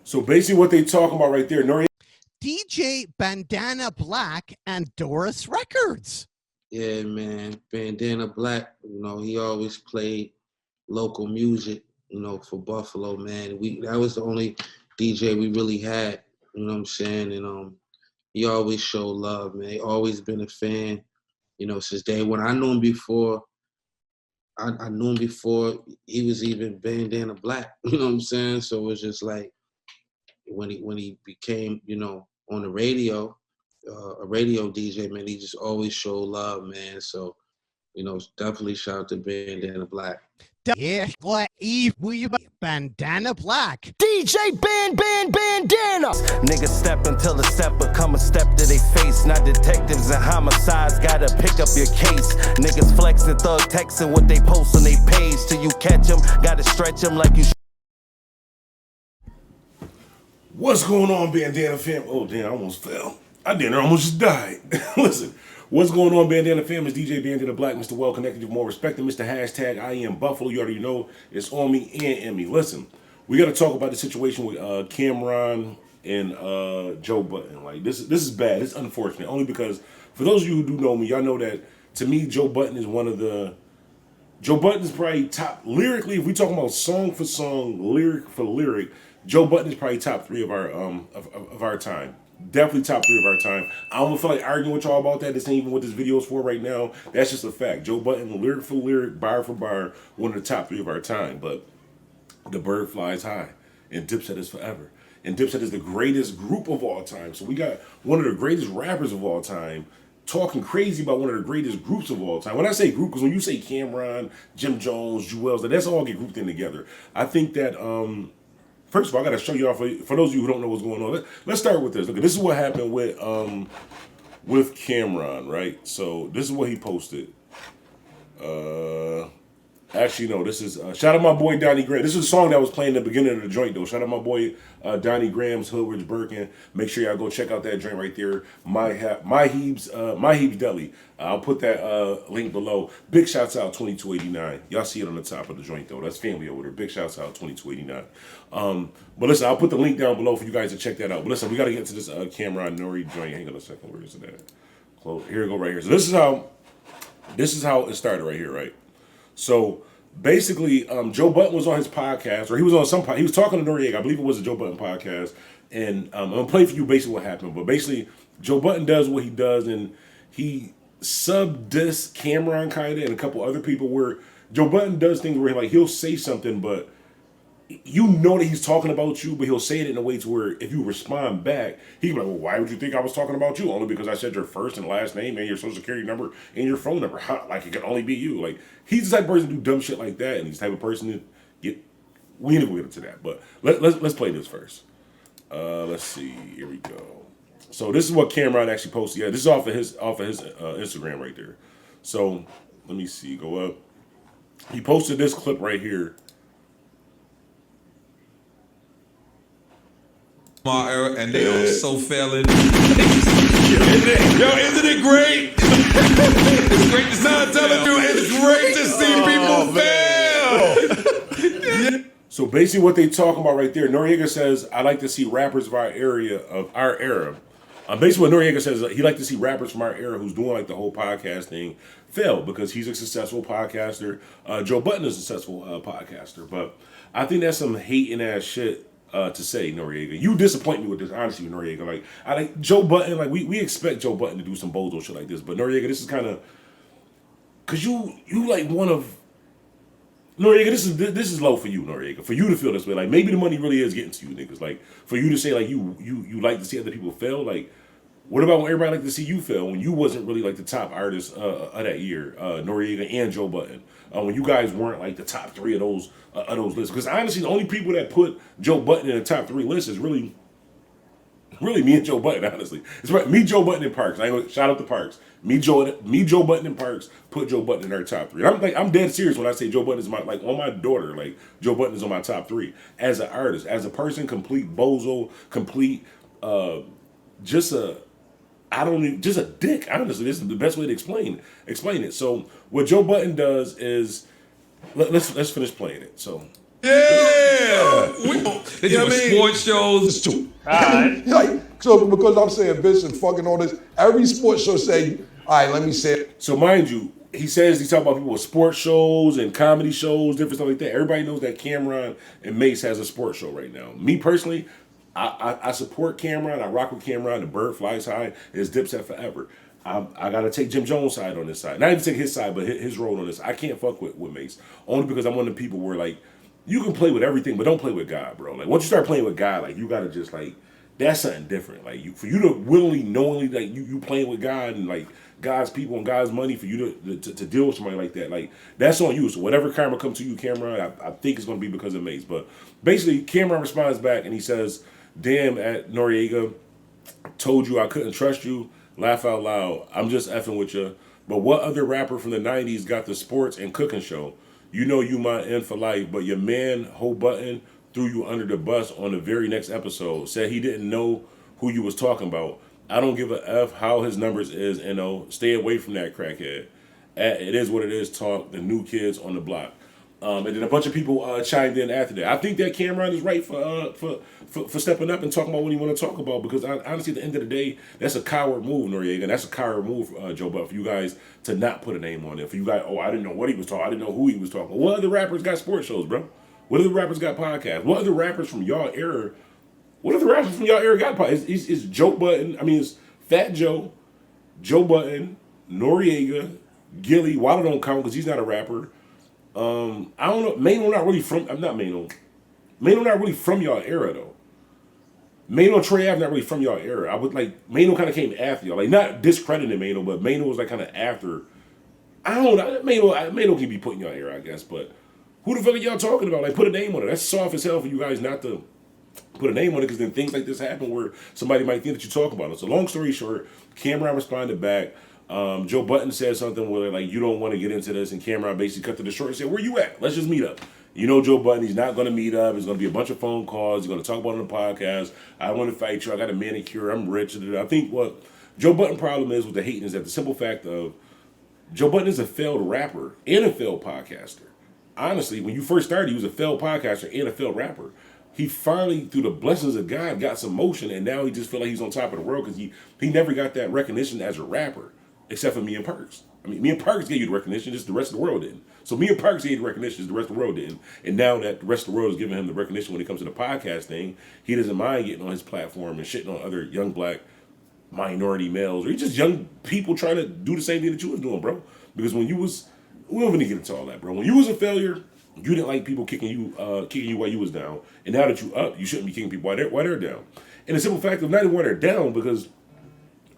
So basically what they talking about right there, Noriega. DJ Bandana Black and Doris Records. Yeah, man. Bandana Black, you know, he always played local music, you know, for Buffalo, man. That was the only DJ we really had, you know what I'm saying? And he always showed love, man. He always been a fan, you know, since day one. I knew him before. I knew him before he was even Bandana Black, you know what I'm saying? So it was just like when he became, you know, on the radio, a radio DJ, man, he just always showed love, man. So, you know, definitely shout out to Bandana Black. Yeah, Bandana Black. DJ Bandana. Niggas step until the step become a step to they face. Not detectives and homicides, gotta pick up your case. Niggas flexing, thug texting what they post on they page. Till you catch them, gotta stretch them like you. What's going on, Bandana fam? Oh, damn, I almost fell. I almost just died. Listen, what's going on, Bandana fam? It's DJ Bandana Black, Mr. Well Connected, you're more respected, Mr. Hashtag IAmBuffalo. You already know it's on me and in me. Listen, we got to talk about the situation with Camron and Joe Budden. Like, this is bad. It's unfortunate. Only because, for those of you who do know me, y'all know that, to me, Joe Budden is one of the... Joe Budden is probably top... Lyrically, if we talking about song for song, lyric for lyric, Joe Budden is probably top 3 of our time. Definitely top 3 of our time. I don't feel like arguing with y'all about that. This ain't even what this video is for right now. That's just a fact. Joe Budden, lyric for lyric, bar for bar, one of the top 3 of our time. But the bird flies high, and Dipset is forever. And Dipset is the greatest group of all time. So we got one of the greatest rappers of all time talking crazy about one of the greatest groups of all time. When I say group, because when you say Camron, Jim Jones, Jewels, that's all get grouped in together. I think that... First of all, I got to show you off, for those of you who don't know what's going on, let's start with this. Look, this is what happened with Camron, right? So this is what he posted. Actually, no, this is, shout out my boy Donnie Graham. This is a song that was playing at the beginning of the joint, though. Shout out my boy Donnie Graham's Hoodridge Birkin. Make sure y'all go check out that joint right there. My Heeb's Deli. I'll put that link below. Big shouts out 2289. Y'all see it on the top of the joint, though. That's family over there. Big shouts out 2289. But listen, I'll put the link down below for you guys to check that out. But listen, we got to get to this Camron Nori joint. Hang on a second. Where is it at? Close. Here we go right here. So this is how it started right here, right? So basically, Joe Budden was on his podcast, or he was on some podcast. He was talking to Noriega. I believe it was a Joe Budden podcast. And I'm going to play for you basically what happened. But basically, Joe Budden does what he does, and he sub-diss Camron kind of and a couple other people where Joe Budden does things where he'll say something, but you know that he's talking about you, but he'll say it in a way to where if you respond back, he'll be like, well, why would you think I was talking about you? Only because I said your first and last name and your social security number and your phone number. Like, it can only be you. Like, he's the type of person to do dumb shit like that, and he's the type of person to get... We ain't gonna get into that, but let's play this first. Let's see. Here we go. So this is what Camron actually posted. Yeah, this is off of his Instagram right there. So let me see. Go up. He posted this clip right here. My era, and they are so failing. Isn't it great? It's great to sound telling you. It's great to see people fail. So basically, what they talking about right there, Noriega says, "I like to see rappers of our era." Basically, what Noriega says, he like to see rappers from our era who's doing like the whole podcast thing fail because he's a successful podcaster. Joe Budden is a successful podcaster, but I think that's some hating ass shit. To say, Noriega, you disappoint me with this, honestly, Noriega. Like, I like Joe Budden. Like, we expect Joe Budden to do some bozo shit like this, but Noriega, this is kind of, cause you like one of Noriega. This is low for you, Noriega. For you to feel this way, like maybe the money really is getting to you, niggas. Like, for you to say like you like to see other people fail. Like, what about when everybody like to see you fail when you wasn't really like the top artist of that year, Noriega and Joe Budden, when you guys weren't like the top 3 of those lists? Because honestly, the only people that put Joe Budden in the top 3 lists is really me and Joe Budden. Honestly, it's right. Me, Joe Budden, and Parks. I ain't shout out to Parks. Me, Joe Budden, and Parks put Joe Budden in our top 3. I'm dead serious when I say Joe Budden is on my daughter. Like, Joe Budden is on my top 3 as an artist, as a person, complete bozo, complete just a dick. Honestly, this is the best way to explain it. So what Joe Budden does is let's finish playing it. So yeah, Yeah. They do sports shows too. Like, so because I'm saying Vince and fucking all this, every sports show say, all right, let me say it. So mind you, he says he's talking about people with sports shows and comedy shows, different stuff like that. Everybody knows that Camron and Mace has a sports show right now. Me personally, I support Camron. I rock with Camron. The bird flies high. It's Dipset forever. I got to take Jim Jones' side on this side. Not even take his side, but his role on this. I can't fuck with Mace. Only because I'm one of the people where, like, you can play with everything, but don't play with God, bro. Like, once you start playing with God, like, you got to just, like, that's something different. Like, for you to willingly, knowingly, like, you playing with God and, like, God's people and God's money for you to deal with somebody like that, like, that's on you. So whatever karma comes to you, Camron, I think it's going to be because of Mace. But basically, Camron responds back and he says, damn, at Noriega, told you I couldn't trust you. Laugh out loud. I'm just effing with you. But what other rapper from the 90s got the sports and cooking show? You know you my end for life, but your man, Ho Budden, threw you under the bus on the very next episode. Said he didn't know who you was talking about. I don't give a F how his numbers is, stay away from that crackhead. It is what it is, talk, the new kids on the block. And then a bunch of people chimed in after that. I think that Camron is right for stepping up and talking about what he want to talk about, because honestly, at the end of the day, that's a coward move, Noriega. And that's a coward move, Joe Butt, for you guys to not put a name on it. For you guys, I didn't know what he was talking. I didn't know who he was talking about. What other rappers got sports shows, bro? What other rappers got podcasts? What other rappers from y'all era? What other rappers from y'all era got podcasts? It's Joe Budden. I mean, it's Fat Joe, Joe Budden, Noriega, Gilly. Wallow don't count because he's not a rapper. I don't know. Mano not really from. I'm not Mano. Mano not really from y'all era though. Mano Trey Ave not really from y'all era. I would like Mano kind of came after y'all. Like, not discrediting Mano, but Mano was like kind of after. I don't know. Mano can be put in y'all era, I guess. But who the fuck are y'all talking about? Like, put a name on it. That's soft as hell for you guys not to put a name on it, because then things like this happen where somebody might think that you're talking about it. So long story short, Camron responded back. Joe Budden said something where, like, you don't want to get into this, and Camron basically cut to the short and said, where you at? Let's just meet up. You know Joe Budden, he's not going to meet up. It's going to be a bunch of phone calls. He's going to talk about it on the podcast. I want to fight you. I got a manicure. I'm rich. I think what Joe Budden's problem is with the hating is that the simple fact of Joe Budden is a failed rapper and a failed podcaster. Honestly, when you first started, he was a failed podcaster and a failed rapper. He finally, through the blessings of God, got some motion, and now he just feel like he's on top of the world because he never got that recognition as a rapper, except for me and Perks. I mean, me and Perks gave you the recognition, just the rest of the world didn't. So me and Perks gave you the recognition, just the rest of the world didn't. And now that the rest of the world is giving him the recognition when it comes to the podcast thing, he doesn't mind getting on his platform and shitting on other young black minority males, or just young people trying to do the same thing that you was doing, bro. Because when you was, we don't even get into all that, bro. When you was a failure, you didn't like people kicking you while you was down. And now that you up, you shouldn't be kicking people while they're down. And the simple fact of not even while they're down, because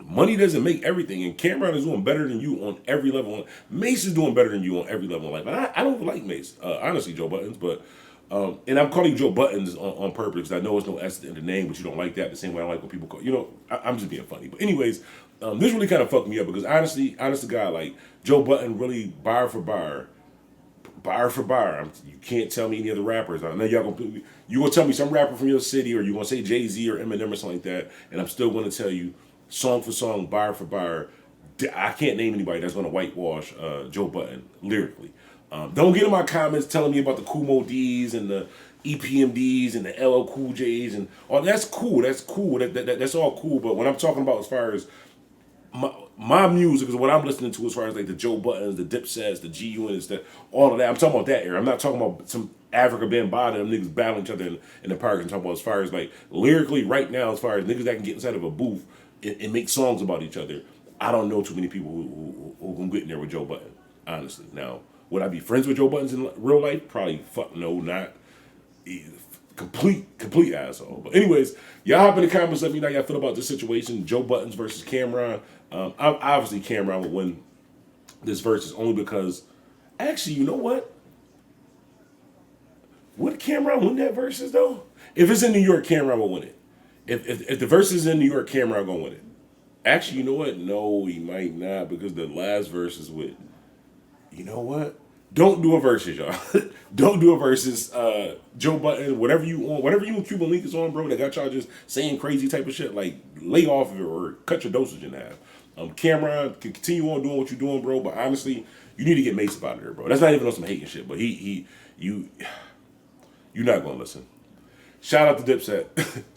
money doesn't make everything. And Camron is doing better than you on every level. Mace is doing better than you on every level in life. And I don't like Mace, honestly, Joe Buttons. But and I'm calling you Joe Buttons on purpose, because I know it's no S in the name, but you don't like that the same way I don't like when people call. You know, I'm just being funny. But anyways, this really kind of fucked me up, because honest to God, like, Joe Budden really bar for bar, you can't tell me any other rappers. I know you gonna tell me some rapper from your city, or you gonna say Jay-Z or Eminem or something like that, and I'm still gonna tell you song for song, bar for bar, I can't name anybody that's gonna whitewash Joe Budden lyrically. Don't get in my comments telling me about the Kumo D's and the EPMDs and the LL Cool J's and all. That's cool. That's all cool. But when I'm talking about as far as my music is what I'm listening to, as far as like the Joe Buttons, the Dipsets, the G-Units, all of that. I'm talking about that era. I'm not talking about some Africa Bambaataa, them niggas battling each other in the park. I'm talking about as far as like lyrically right now, as far as niggas that can get inside of a booth and make songs about each other. I don't know too many people who can get in there with Joe Budden, honestly. Now, would I be friends with Joe Buttons in real life? Probably fuck no, not. Complete asshole. But anyways, y'all hop in the comments, let me know how y'all feel about this situation. Joe Buttons versus Camron. Obviously Camron would win this versus, only because, actually, you know what? Would Camron win that versus though? If it's in New York, Camron will win it. If the versus is in New York, Camron gonna win it. Actually, you know what? No, he might not, because the last versus with, you know what? Don't do a versus, y'all. Don't do a versus. Joe Budden, whatever you and Cuban Link is on, bro, that got y'all just saying crazy type of shit, like, lay off of it or cut your dosage in half. Camron can continue on doing what you're doing, bro, but honestly, you need to get Mace up out of there, bro. That's not even on some hating shit, but You're not gonna listen. Shout out to Dipset.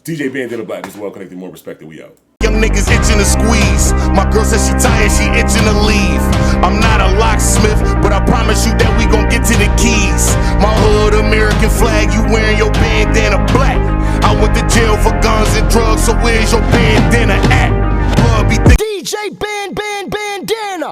DJ Bandana Black, this is Well Connected, More Respected. We out. Young niggas itching to squeeze. My girl says she tired, she itching to leave. I'm not a locksmith, but I promise you that we gon' get to the keys. My hood American flag, you wearing your bandana black. I went to jail for guns and drugs, so where's your bandana at? DJ Bandana.